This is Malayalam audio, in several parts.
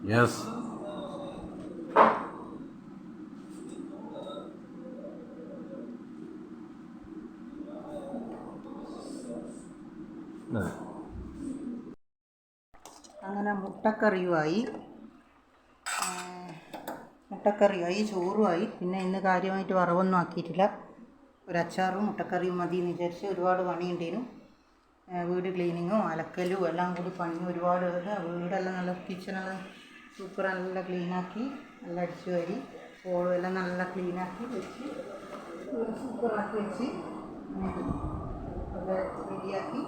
Yes. അങ്ങനെ മുട്ടക്കറിയുമായി, ചോറുമായി. പിന്നെ ഇന്ന് കാര്യമായിട്ട് വറവൊന്നും ആക്കിയിട്ടില്ല. ഒരച്ചാറും മുട്ടക്കറിയും മതി എന്ന് വിചാരിച്ച്. ഒരുപാട് പണിയുണ്ടേനും. വീട് ക്ലീനിങ്ങും അലക്കലും എല്ലാം കൂടി പണി ഒരുപാട്. വീടെല്ലാം നല്ല കിച്ചണെല്ലാം സൂപ്പർ നല്ല ക്ലീനാക്കി, നല്ല അടിച്ചു വാരി ഹോളും എല്ലാം നല്ല ക്ലീനാക്കി വെച്ച് സൂപ്പറാക്കി വെച്ച് നല്ല റെഡിയാക്കി.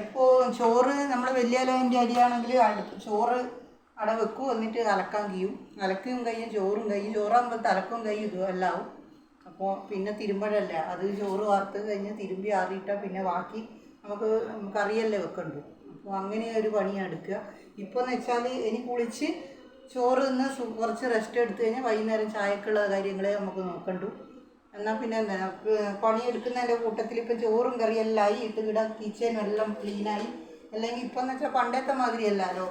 ഇപ്പോൾ ചോറ് നമ്മൾ വലിയ അലവിൻ്റെ അരിയാണെങ്കിൽ ചോറ് അവിടെ വെക്കും, എന്നിട്ട് അലക്കാൻ അലക്കും കഴിയും ചോറും കഴിയും. ചോറാകുമ്പോൾ തലക്കും കഴിയും ഇതും എല്ലാം ആവും. അപ്പോൾ പിന്നെ തിരുമ്പഴല്ല, അത് ചോറ് വാർത്ത് കഴിഞ്ഞ് തിരുമ്പി ആറിയിട്ടാൽ പിന്നെ ബാക്കി നമുക്ക് കറിയല്ലേ വെക്കണ്ടു. അപ്പോൾ അങ്ങനെ ഒരു പണിയാണ് എടുക്കുക. ഇപ്പോൾ എന്ന് വെച്ചാൽ ഇനി കുളിച്ച് ചോറ് നിന്ന് കുറച്ച് റെസ്റ്റ് എടുത്തു കഴിഞ്ഞാൽ വൈകുന്നേരം ചായക്കുള്ള കാര്യങ്ങളെ നമുക്ക് നോക്കണ്ടു. എന്നാൽ പിന്നെ എന്താ പണിയെടുക്കുന്നതിൻ്റെ കൂട്ടത്തിൽ ഇപ്പം ചോറും കറിയെല്ലാം ആയി, ഇട്ടുകിട കിച്ചനും എല്ലാം ക്ലീനായി. അല്ലെങ്കിൽ ഇപ്പം എന്ന് വെച്ചാൽ പണ്ടത്തെ മാതിരിയല്ലല്ലോ.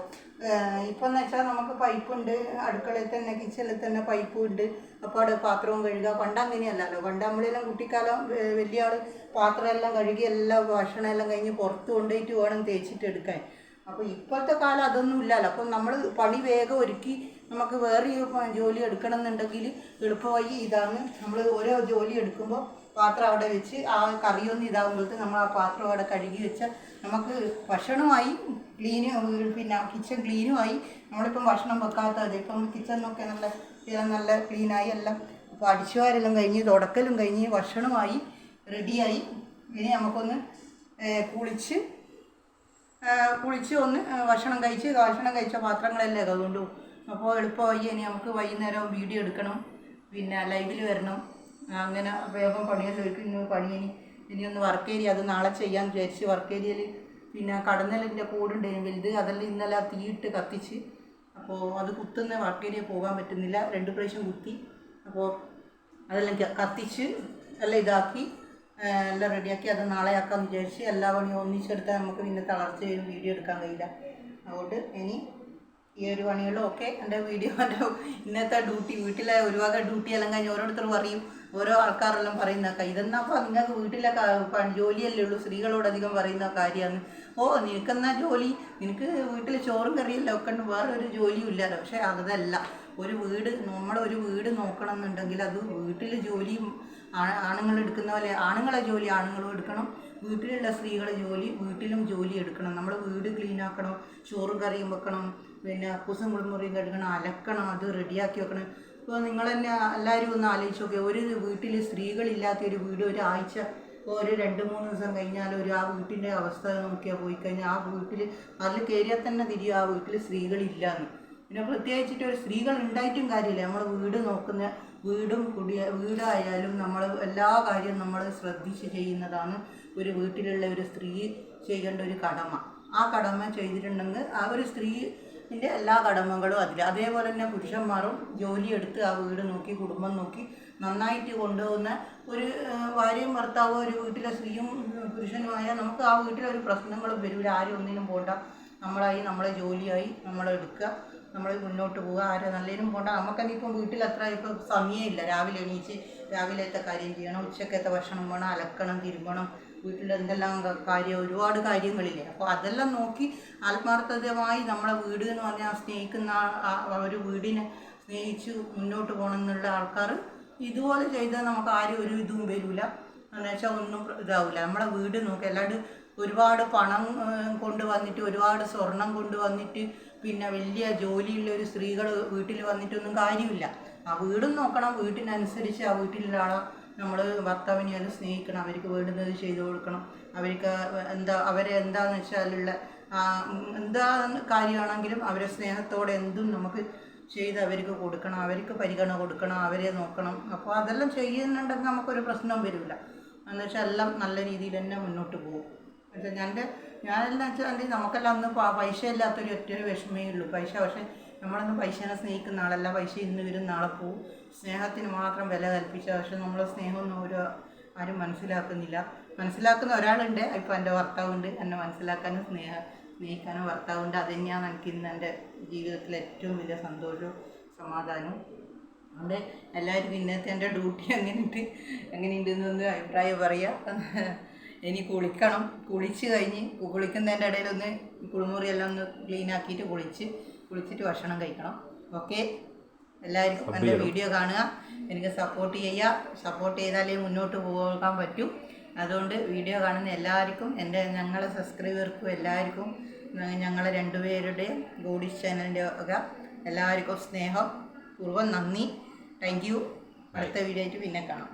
ഇപ്പം എന്ന് വെച്ചാൽ നമുക്ക് പൈപ്പുണ്ട്, അടുക്കളയിൽ തന്നെ കിച്ചണിൽ തന്നെ പൈപ്പും ഉണ്ട്. അപ്പോൾ അവിടെ പാത്രവും കഴുകുക. പണ്ടങ്ങനെയല്ലല്ലോ. പണ്ട് നമ്മളെല്ലാം കുട്ടിക്കാലം വലിയ ആൾ പാത്രമെല്ലാം കഴുകി എല്ലാം ഭക്ഷണമെല്ലാം കഴിഞ്ഞ് പുറത്ത് കൊണ്ടുപോയിട്ട് വേണം തേച്ചിട്ട് എടുക്കാൻ. അപ്പോൾ ഇപ്പോഴത്തെ കാലം അതൊന്നും ഇല്ലല്ലോ. അപ്പം നമ്മൾ പണി വേഗം ഒരുക്കി നമുക്ക് വേറെ ജോലി എടുക്കണം എന്നുണ്ടെങ്കിൽ എളുപ്പമായി ഇതാണ്. നമ്മൾ ഓരോ ജോലി എടുക്കുമ്പോൾ പാത്രം അവിടെ വെച്ച് ആ കറിയൊന്നും ഇതാകുമ്പോഴത്തെ നമ്മൾ ആ പാത്രം അവിടെ കഴുകി വെച്ചാൽ നമുക്ക് ഭക്ഷണമായി പിന്നെ കിച്ചൺ ക്ലീനുമായി. നമ്മളിപ്പം ഭക്ഷണം വെക്കാത്തത് ഇപ്പം കിച്ചണിനൊക്കെ നല്ല ക്ലീനായി എല്ലാം. അപ്പോൾ അടിച്ചുവാരെല്ലാം കഴിഞ്ഞ് തുടക്കലും കഴിഞ്ഞ് ഭക്ഷണമായി റെഡിയായി. ഇനി നമുക്കൊന്ന് കുളിച്ച് ഒന്ന് ഭക്ഷണം കഴിച്ച പാത്രങ്ങളല്ലേ അതുകൊണ്ടു. അപ്പോൾ എളുപ്പമായി. ഇനി നമുക്ക് വൈകുന്നേരം വീഡിയോ എടുക്കണം, പിന്നെ ലൈവിൽ വരണം. അങ്ങനെ വേഗം പണിയെല്ലാം ഒരുക്കും. ഇനി ഒന്ന് വർക്ക് ഏരിയ, അത് നാളെ ചെയ്യാമെന്ന് വിചാരിച്ച്. വർക്ക് ഏരിയയിൽ പിന്നെ കടന്നലിൻ്റെ കൂടുണ്ടായിരുന്നു വലുത്, അതെല്ലാം ഇന്നലെ തീയിട്ട് കത്തിച്ച്. അപ്പോൾ അത് കുത്തുന്ന വർക്ക് ഏരിയ പോകാൻ പറ്റുന്നില്ല. 2 പ്രാവശ്യം കുത്തി. അപ്പോൾ അതെല്ലാം കത്തിച്ച് എല്ലാം ഇതാക്കി എല്ലാം റെഡിയാക്കി അത് നാളെ ആക്കാമെന്ന് വിചാരിച്ച്. എല്ലാ പണിയും ഒന്നിച്ചെടുത്താൽ നമുക്ക് പിന്നെ തളർച്ച വരും, വീഡിയോ എടുക്കാൻ കഴിയില്ല. അതുകൊണ്ട് ഇനി ഈ ഒരു പണികളും ഒക്കെ എൻ്റെ ഇന്നത്തെ ഡ്യൂട്ടി, വീട്ടിലെ ഒരുപാട് ഡ്യൂട്ടിയെല്ലാം കഴിഞ്ഞ് ഓരോരുത്തർ പറയും, ഓരോ ആൾക്കാരെല്ലാം പറയുന്നതൊക്കെ ഇതെന്നാപ്പോൾ നിങ്ങൾക്ക് വീട്ടിലെ ജോലിയല്ലേ ഉള്ളൂ, സ്ത്രീകളോടധികം പറയുന്ന കാര്യമാണ്. നിനക്കെന്നാ ജോലി, നിനക്ക് വീട്ടിൽ ചോറും കറിയെല്ലാം ഒക്കെ ഉണ്ട്, വേറെ ഒരു ജോലിയും ഇല്ലല്ലോ. പക്ഷേ അതല്ല, നമ്മളൊരു വീട് നോക്കണം എന്നുണ്ടെങ്കിൽ അത് വീട്ടിൽ ജോലിയും ആണുങ്ങൾ എടുക്കുന്ന പോലെ ആണുങ്ങളെ ജോലി ആണുങ്ങളും എടുക്കണം, വീട്ടിലുള്ള സ്ത്രീകളെ ജോലി വീട്ടിലും ജോലി എടുക്കണം. നമ്മൾ വീട് ക്ലീനാക്കണം, ചോറും കറിയും വെക്കണം, പിന്നെ കുസും കുളിമുറിയും കഴുകണം, അലക്കണം, അത് റെഡിയാക്കി വെക്കണം. ഇപ്പോൾ നിങ്ങൾ തന്നെ എല്ലാവരും ഒന്ന് ആലോചിച്ച് നോക്കിയാൽ, ഒരു വീട്ടിൽ സ്ത്രീകളില്ലാത്ത ഒരു വീട് ഒരാഴ്ച ഒരു 2-3 ദിവസം കഴിഞ്ഞാൽ ആ വീട്ടിൻ്റെ അവസ്ഥ നോക്കിയാൽ പോയി കഴിഞ്ഞാൽ ആ വീട്ടിൽ അതിൽ കയറിയാൽ തന്നെ തിരിയും ആ വീട്ടിൽ സ്ത്രീകളില്ലാന്ന്. പിന്നെ പ്രത്യേകിച്ചിട്ട് ഒരു സ്ത്രീകൾ ഉണ്ടായിട്ടും കാര്യമില്ല. നമ്മൾ വീട് നോക്കുന്ന വീടായാലും നമ്മൾ എല്ലാ കാര്യവും നമ്മൾ ശ്രദ്ധിച്ച് ചെയ്യുന്നതാണ് ഒരു വീട്ടിലുള്ള ഒരു സ്ത്രീ ചെയ്യേണ്ട ഒരു കടമ. ആ കടമ ചെയ്തിട്ടുണ്ടെങ്കിൽ ആ ഒരു സ്ത്രീൻ്റെ എല്ലാ കടമകളും അതിൽ. അതേപോലെ തന്നെ പുരുഷന്മാരും ജോലിയെടുത്ത് ആ വീട് നോക്കി കുടുംബം നോക്കി നന്നായിട്ട് കൊണ്ടുപോകുന്ന ഒരു ഭാര്യയും ഭർത്താവോ ഒരു വീട്ടിലെ സ്ത്രീയും പുരുഷനുമായ നമുക്ക് ആ വീട്ടിലൊരു പ്രശ്നങ്ങളും വരില്ല. ആരും ഒന്നിനും പോകണ്ട, നമ്മളെ ജോലിയായി നമ്മളെടുക്കുക, നമ്മൾ മുന്നോട്ട് പോവുക. ആരെ നല്ലതിനും പോകണ്ട. നമുക്കെന്നെ ഇപ്പം വീട്ടിൽ അത്ര ഇപ്പം സമയമില്ല. രാവിലെ എണീച്ച് രാവിലത്തെ കാര്യം ചെയ്യണം, ഉച്ചക്കത്തെ ഭക്ഷണം വേണം, അലക്കണം, തിരുമ്പണം, വീട്ടിൽ എന്തെല്ലാം കാര്യം, ഒരുപാട് കാര്യങ്ങളില്ലേ. അപ്പോൾ അതെല്ലാം നോക്കി ആത്മാർത്ഥതമായി നമ്മളെ വീട് എന്ന് പറഞ്ഞാൽ സ്നേഹിക്കുന്ന ഒരു വീടിനെ സ്നേഹിച്ച് മുന്നോട്ട് പോകണം എന്നുള്ള ആൾക്കാർ ഇതുപോലെ ചെയ്താൽ നമുക്ക് ആരും ഒരു ഇതും വരില്ല, എന്നുവെച്ചാൽ ഒന്നും ഇതാവില്ല. നമ്മളെ വീട് നോക്കുക. അല്ലാണ്ട് ഒരുപാട് പണം കൊണ്ടുവന്നിട്ട്, ഒരുപാട് സ്വർണം കൊണ്ടുവന്നിട്ട്, പിന്നെ വലിയ ജോലിയുള്ള ഒരു സ്ത്രീകൾ വീട്ടിൽ വന്നിട്ടൊന്നും കാര്യമില്ല. ആ വീടും നോക്കണം, വീട്ടിനനുസരിച്ച് ആ വീട്ടിലുള്ള ആളെ നമ്മൾ ഭർത്താവിനെയാലും സ്നേഹിക്കണം, അവർക്ക് വേണ്ടുന്നത് ചെയ്തു കൊടുക്കണം, അവർക്ക് അവരെ എന്താണെന്ന് വെച്ചാലുള്ള എന്താ കാര്യമാണെങ്കിലും അവരെ സ്നേഹത്തോടെ എന്തും നമുക്ക് ചെയ്ത് അവർക്ക് കൊടുക്കണം, അവർക്ക് പരിഗണന കൊടുക്കണം, അവരെ നോക്കണം. അപ്പോൾ അതെല്ലാം ചെയ്യുന്നുണ്ടെങ്കിൽ നമുക്കൊരു പ്രശ്നവും വരില്ല. എന്നുവെച്ചാൽ എല്ലാം നല്ല രീതിയിൽ തന്നെ മുന്നോട്ട് പോകും. പക്ഷേ ഞാനെല്ലാം വെച്ചാൽ നമുക്കെല്ലാം അന്ന് പൈസ ഇല്ലാത്തൊരു ഒറ്റൊരു വിഷമേ ഉള്ളൂ. പക്ഷേ നമ്മളൊന്നും പൈസനെ സ്നേഹിക്കുന്ന ആളല്ല. പൈസ ഇന്ന് വരും നാളെ പോവും. സ്നേഹത്തിന് മാത്രം വില കൽപ്പിച്ച, പക്ഷെ നമ്മളെ സ്നേഹമൊന്നും ആരും മനസ്സിലാക്കുന്നില്ല. മനസ്സിലാക്കുന്ന ഒരാളുണ്ട്, ഇപ്പം എൻ്റെ ഭർത്താവുണ്ട്. എന്നെ മനസ്സിലാക്കാനും സ്നേഹിക്കാനും ഭർത്താവുണ്ട്. അത് തന്നെയാണ് എനിക്ക് ഇന്ന് എൻ്റെ ജീവിതത്തിലെ ഏറ്റവും വലിയ സന്തോഷവും സമാധാനവും. അതുകൊണ്ട് എല്ലാവരും ഇന്നത്തെ എൻ്റെ ഡ്യൂട്ടി എങ്ങനെയുണ്ടെന്നൊന്ന് അഭിപ്രായം പറയുക. ഇനി കുളിക്കണം. കുളിച്ച് കഴിഞ്ഞ് കുളിക്കുന്നതിൻ്റെ ഇടയിലൊന്ന് കുളിമുറിയെല്ലാം ഒന്ന് ക്ലീൻ ആക്കിയിട്ട് കുളിച്ചിട്ട് ഭക്ഷണം കഴിക്കണം. ഓക്കെ, എല്ലാവർക്കും എൻ്റെ വീഡിയോ കാണുക, എനിക്ക് സപ്പോർട്ട് ചെയ്യുക. സപ്പോർട്ട് ചെയ്താലേ മുന്നോട്ട് പോകാൻ പറ്റൂ. അതുകൊണ്ട് വീഡിയോ കാണുന്ന എല്ലാവർക്കും, ഞങ്ങളെ സബ്സ്ക്രൈബർക്കും എല്ലാവർക്കും, ഞങ്ങളെ രണ്ടുപേരുടെയും ഗോഡീസ് ചാനലിൻ്റെ വക എല്ലാവർക്കും സ്നേഹം പൂർവ്വം നന്ദി. Thank you. അടുത്ത വീഡിയോ ആയിട്ട് പിന്നെ കാണാം.